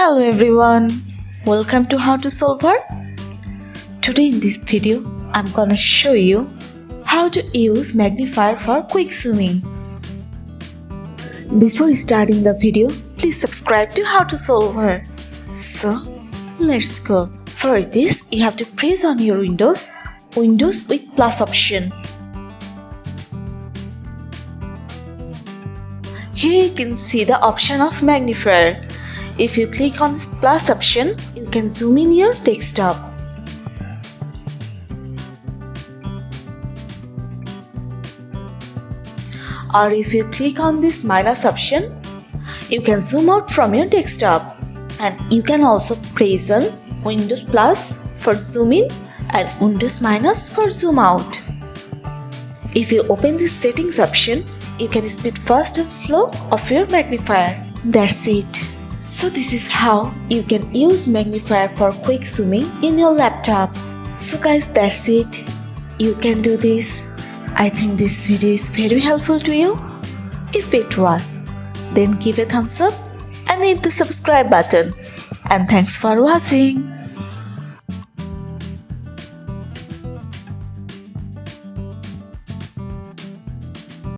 Hello everyone, welcome to How to Solver. Today in this video, I'm gonna show you how to use magnifier for quick zooming. Before starting the video, please subscribe to How to Solver. So, let's go. For this, you have to press on your Windows with plus option. Here you can see the option of magnifier. If you click on this plus option, you can zoom in your desktop. Or if you click on this minus option, you can zoom out from your desktop. And you can also press on Windows plus for zoom in and Windows minus for zoom out. If you open this settings option, you can speed fast and slow of your magnifier. That's it. So this is how you can use magnifier for quick zooming in your laptop. So guys, that's it. You can do this. I think this video is very helpful to you. If it was, then give a thumbs up and hit the subscribe button. And thanks for watching.